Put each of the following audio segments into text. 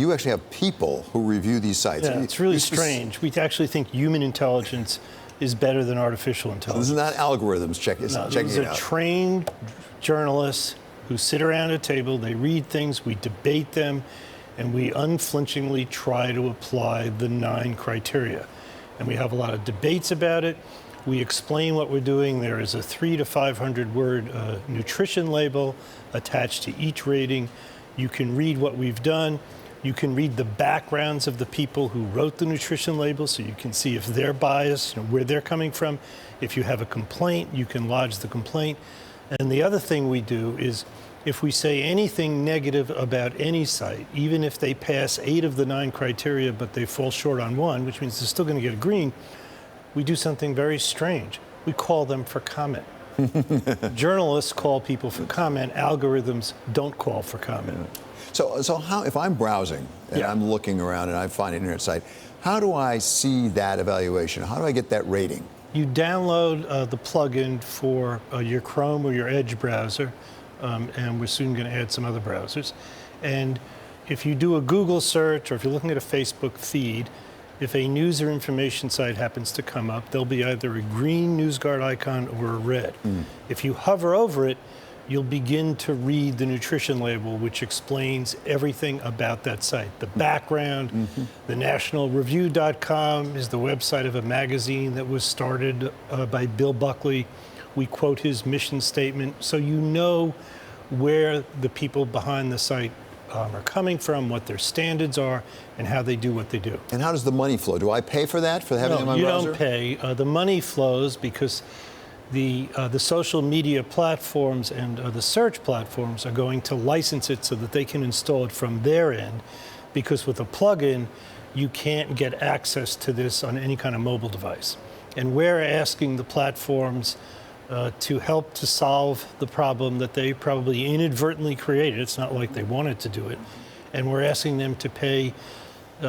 You actually have people who review these sites. Yeah, it's really strange. We actually think human intelligence is better than artificial intelligence. This is not algorithms checking it out. These are trained journalists who sit around a table, they read things, we debate them, and we unflinchingly try to apply the 9 criteria. And we have a lot of debates about it. We explain what we're doing. There is a 300 to 500 word nutrition label attached to each rating. You can read what we've done. You can read the backgrounds of the people who wrote the nutrition label, so you can see if they're biased, where they're coming from. If you have a complaint, you can lodge the complaint. And the other thing we do is, if we say anything negative about any site, even if they pass 8 of the 9 criteria, but they fall short on 1, which means they're still going to get a green, we do something very strange. We call them for comment. Journalists call people for comment. Algorithms don't call for comment. So how, if I'm browsing and I'm looking around and I find an internet site, how do I see that evaluation? How do I get that rating? You download the plugin for your Chrome or your Edge browser, and we're soon going to add some other browsers. And if you do a Google search, or if you're looking at a Facebook feed, if a news or information site happens to come up, there'll be either a green NewsGuard icon or a red. If you hover over it, you'll begin to read the nutrition label, which explains everything about that site. The background, the nationalreview.com is the website of a magazine that was started by Bill Buckley. We quote his mission statement, so you know where the people behind the site are coming from, what their standards are, and how they do what they do. And how does the money flow? Do I pay for that, for having it in my browser? No, you don't pay. The money flows because the social media platforms and the search platforms are going to license it so that they can install it from their end, because with a plugin, you can't get access to this on any kind of mobile device. And we're asking the platforms to help to solve the problem that they probably inadvertently created. It's not like they wanted to do it. And we're asking them to pay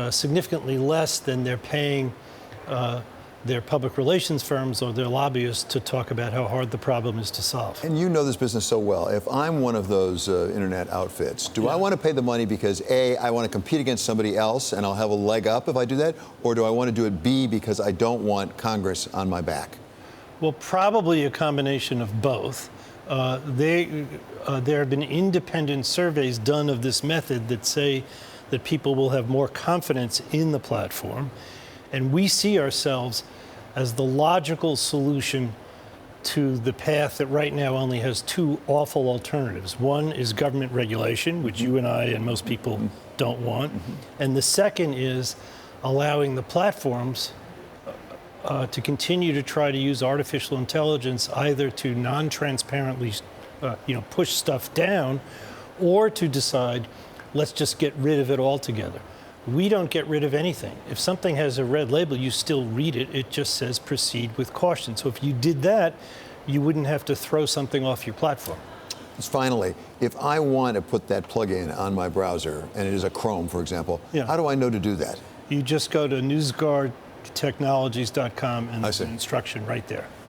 significantly less than they're paying their public relations firms or their lobbyists to talk about how hard the problem is to solve. And you know this business so well. If I'm one of those internet outfits, do I want to pay the money because A, I want to compete against somebody else and I'll have a leg up if I do that? Or do I want to do it B, because I don't want Congress on my back? Well, probably a combination of both. There have been independent surveys done of this method that say that people will have more confidence in the platform. And we see ourselves as the logical solution to the path that right now only has 2 awful alternatives. One is government regulation, which you and I and most people don't want. And the second is allowing the platforms to continue to try to use artificial intelligence either to non-transparently push stuff down, or to decide, let's just get rid of it altogether. We don't get rid of anything. If something has a red label, you still read it. It just says proceed with caution. So if you did that, you wouldn't have to throw something off your platform. Finally, if I want to put that plugin on my browser, and it is a Chrome, for example, how do I know to do that? You just go to NewsGuardTechnologies.com and there's an instruction right there.